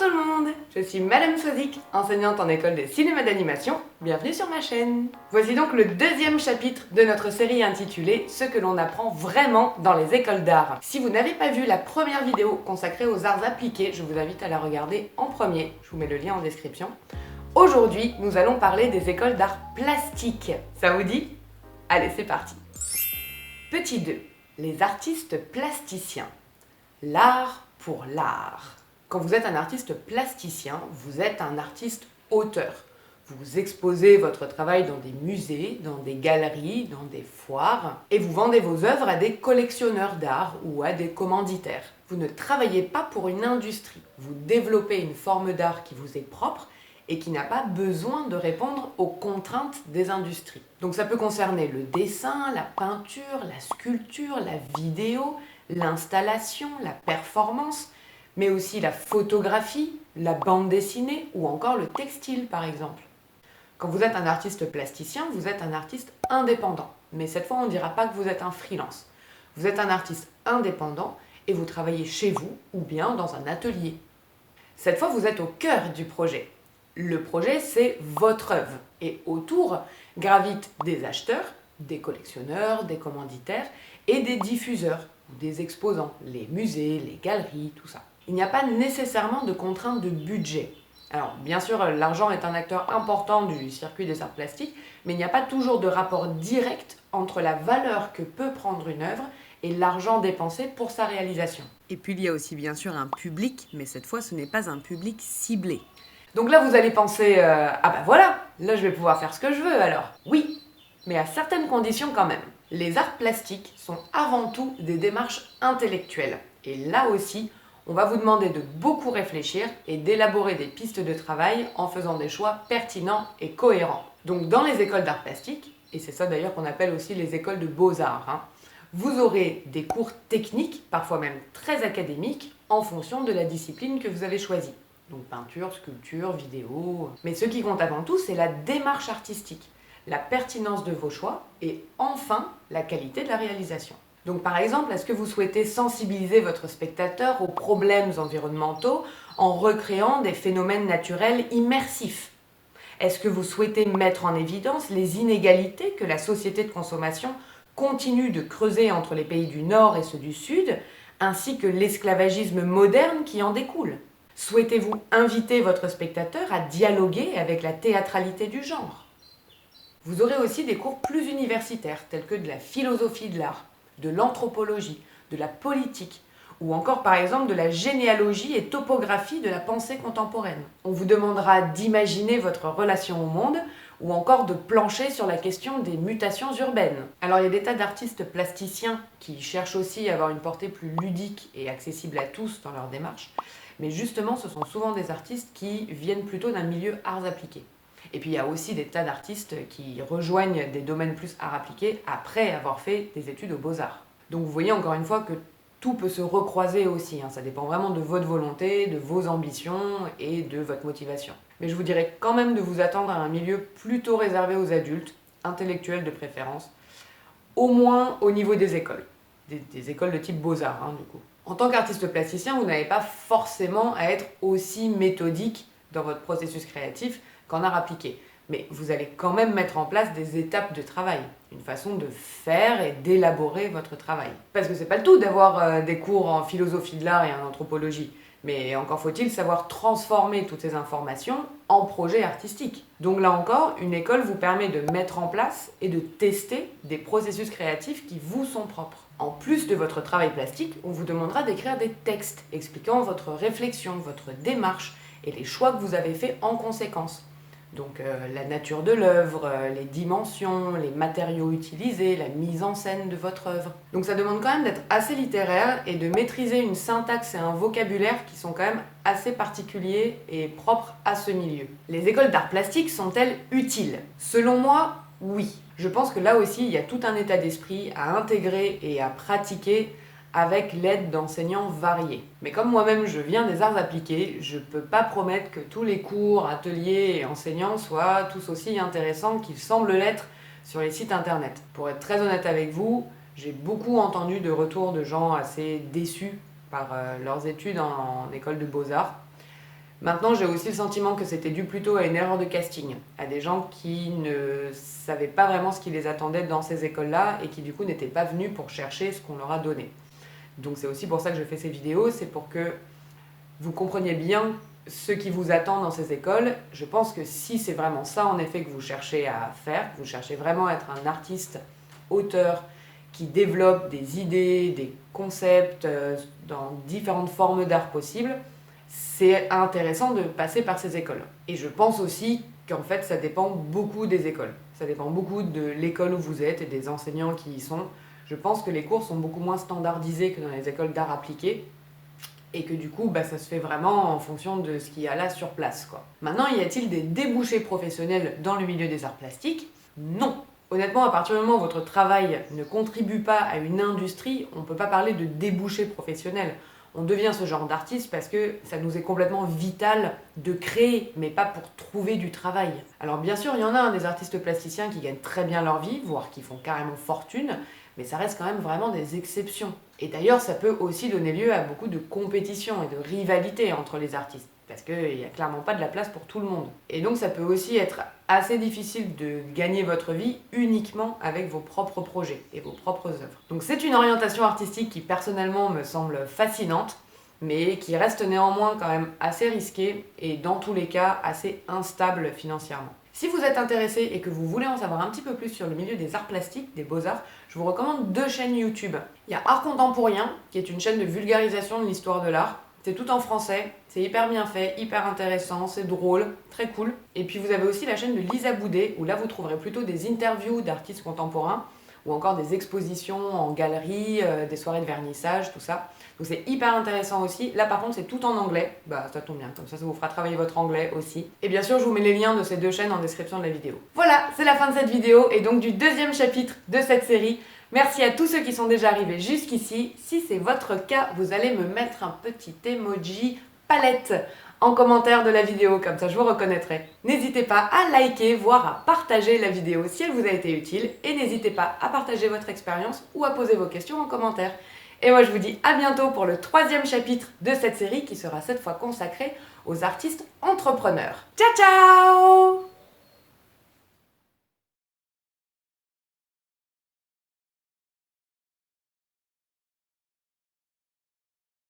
tout le monde, je suis Madame Sozik, enseignante en école de cinéma d'animation. Bienvenue sur ma chaîne. Voici donc le deuxième chapitre de notre série intitulée « Ce que l'on apprend vraiment dans les écoles d'art ». Si vous n'avez pas vu la première vidéo consacrée aux arts appliqués, je vous invite à la regarder en premier. Je vous mets le lien en description. Aujourd'hui, nous allons parler des écoles d'art plastique. Ça vous dit? Allez, c'est parti. Petit 2. Les artistes plasticiens. L'art pour l'art. Quand vous êtes un artiste plasticien, vous êtes un artiste auteur. Vous exposez votre travail dans des musées, dans des galeries, dans des foires, et vous vendez vos œuvres à des collectionneurs d'art ou à des commanditaires. Vous ne travaillez pas pour une industrie. Vous développez une forme d'art qui vous est propre et qui n'a pas besoin de répondre aux contraintes des industries. Donc ça peut concerner le dessin, la peinture, la sculpture, la vidéo, l'installation, la performance, mais aussi la photographie, la bande dessinée ou encore le textile par exemple. Quand vous êtes un artiste plasticien, vous êtes un artiste indépendant. Mais cette fois, on ne dira pas que vous êtes un freelance. Vous êtes un artiste indépendant et vous travaillez chez vous ou bien dans un atelier. Cette fois, vous êtes au cœur du projet. Le projet, c'est votre œuvre. Et autour gravitent des acheteurs, des collectionneurs, des commanditaires et des diffuseurs, des exposants, les musées, les galeries, tout ça. Il n'y a pas nécessairement de contrainte de budget. Alors, bien sûr, l'argent est un acteur important du circuit des arts plastiques, mais il n'y a pas toujours de rapport direct entre la valeur que peut prendre une œuvre et l'argent dépensé pour sa réalisation. Et puis, il y a aussi bien sûr un public, mais cette fois, ce n'est pas un public ciblé. Donc là, vous allez penser, ah bah voilà, là je vais pouvoir faire ce que je veux alors. Oui, mais à certaines conditions quand même. Les arts plastiques sont avant tout des démarches intellectuelles. Et là aussi, on va vous demander de beaucoup réfléchir et d'élaborer des pistes de travail en faisant des choix pertinents et cohérents. Donc dans les écoles d'art plastique, et c'est ça d'ailleurs qu'on appelle aussi les écoles de beaux-arts, vous aurez des cours techniques, parfois même très académiques, en fonction de la discipline que vous avez choisie. Donc peinture, sculpture, vidéo... Mais ce qui compte avant tout, c'est la démarche artistique, la pertinence de vos choix et enfin la qualité de la réalisation. Donc par exemple, est-ce que vous souhaitez sensibiliser votre spectateur aux problèmes environnementaux en recréant des phénomènes naturels immersifs? Est-ce que vous souhaitez mettre en évidence les inégalités que la société de consommation continue de creuser entre les pays du Nord et ceux du Sud, ainsi que l'esclavagisme moderne qui en découle? Souhaitez-vous inviter votre spectateur à dialoguer avec la théâtralité du genre? Vous aurez aussi des cours plus universitaires, tels que de la philosophie de l'art, de l'anthropologie, de la politique, ou encore par exemple de la généalogie et topographie de la pensée contemporaine. On vous demandera d'imaginer votre relation au monde, ou encore de plancher sur la question des mutations urbaines. Alors il y a des tas d'artistes plasticiens qui cherchent aussi à avoir une portée plus ludique et accessible à tous dans leur démarche, mais justement ce sont souvent des artistes qui viennent plutôt d'un milieu arts appliqués. Et puis il y a aussi des tas d'artistes qui rejoignent des domaines plus arts appliqués après avoir fait des études aux beaux-arts. Donc vous voyez encore une fois que tout peut se recroiser aussi, ça dépend vraiment de votre volonté, de vos ambitions et de votre motivation. Mais je vous dirais quand même de vous attendre à un milieu plutôt réservé aux adultes, intellectuels de préférence, au moins au niveau des écoles, des écoles de type beaux-arts du coup. En tant qu'artiste plasticien, vous n'avez pas forcément à être aussi méthodique dans votre processus créatif qu'en art appliqué. Mais vous allez quand même mettre en place des étapes de travail, une façon de faire et d'élaborer votre travail. Parce que c'est pas le tout d'avoir des cours en philosophie de l'art et en anthropologie, mais encore faut-il savoir transformer toutes ces informations en projets artistiques. Donc là encore, une école vous permet de mettre en place et de tester des processus créatifs qui vous sont propres. En plus de votre travail plastique, on vous demandera d'écrire des textes expliquant votre réflexion, votre démarche et les choix que vous avez faits en conséquence. Donc la nature de l'œuvre, les dimensions, les matériaux utilisés, la mise en scène de votre œuvre. Donc ça demande quand même d'être assez littéraire et de maîtriser une syntaxe et un vocabulaire qui sont quand même assez particuliers et propres à ce milieu. Les écoles d'art plastique sont-elles utiles? Selon moi, oui. Je pense que là aussi, il y a tout un état d'esprit à intégrer et à pratiquer avec l'aide d'enseignants variés. Mais comme moi-même je viens des arts appliqués, je peux pas promettre que tous les cours, ateliers et enseignants soient tous aussi intéressants qu'ils semblent l'être sur les sites internet. Pour être très honnête avec vous, j'ai beaucoup entendu de retours de gens assez déçus par leurs études en école de beaux-arts. Maintenant, j'ai aussi le sentiment que c'était dû plutôt à une erreur de casting, à des gens qui ne savaient pas vraiment ce qui les attendait dans ces écoles-là et qui du coup n'étaient pas venus pour chercher ce qu'on leur a donné. Donc c'est aussi pour ça que je fais ces vidéos, c'est pour que vous compreniez bien ce qui vous attend dans ces écoles. Je pense que si c'est vraiment ça en effet que vous cherchez à faire, que vous cherchez vraiment à être un artiste, auteur, qui développe des idées, des concepts dans différentes formes d'art possibles, c'est intéressant de passer par ces écoles. Et je pense aussi qu'en fait ça dépend beaucoup des écoles. Ça dépend beaucoup de l'école où vous êtes et des enseignants qui y sont. Je pense que les cours sont beaucoup moins standardisés que dans les écoles d'art appliqué et que du coup ça se fait vraiment en fonction de ce qu'il y a là sur place, quoi. Maintenant, y a-t-il des débouchés professionnels dans le milieu des arts plastiques? Non. Honnêtement, à partir du moment où votre travail ne contribue pas à une industrie, on ne peut pas parler de débouchés professionnels. On devient ce genre d'artiste parce que ça nous est complètement vital de créer, mais pas pour trouver du travail. Alors bien sûr, il y en a des artistes plasticiens qui gagnent très bien leur vie, voire qui font carrément fortune, mais ça reste quand même vraiment des exceptions. Et d'ailleurs, ça peut aussi donner lieu à beaucoup de compétition et de rivalité entre les artistes, parce qu'il n'y a clairement pas de la place pour tout le monde. Et donc ça peut aussi être assez difficile de gagner votre vie uniquement avec vos propres projets et vos propres œuvres. Donc c'est une orientation artistique qui personnellement me semble fascinante, mais qui reste néanmoins quand même assez risquée et dans tous les cas assez instable financièrement. Si vous êtes intéressé et que vous voulez en savoir un petit peu plus sur le milieu des arts plastiques, des beaux-arts, je vous recommande 2 chaînes YouTube. Il y a Art Contemporain, qui est une chaîne de vulgarisation de l'histoire de l'art. C'est tout en français, c'est hyper bien fait, hyper intéressant, c'est drôle, très cool. Et puis vous avez aussi la chaîne de Lisa Boudet, où là vous trouverez plutôt des interviews d'artistes contemporains, ou encore des expositions en galerie, des soirées de vernissage, tout ça. Donc c'est hyper intéressant aussi. Là par contre c'est tout en anglais, ça tombe bien, comme ça vous fera travailler votre anglais aussi. Et bien sûr je vous mets les liens de ces 2 chaînes en description de la vidéo. Voilà, c'est la fin de cette vidéo et donc du 2e chapitre de cette série. Merci à tous ceux qui sont déjà arrivés jusqu'ici. Si c'est votre cas, vous allez me mettre un petit emoji palette en commentaire de la vidéo, comme ça je vous reconnaîtrai. N'hésitez pas à liker, voire à partager la vidéo si elle vous a été utile, et n'hésitez pas à partager votre expérience ou à poser vos questions en commentaire. Et moi je vous dis à bientôt pour le 3e chapitre de cette série qui sera cette fois consacré aux artistes entrepreneurs. Ciao ciao!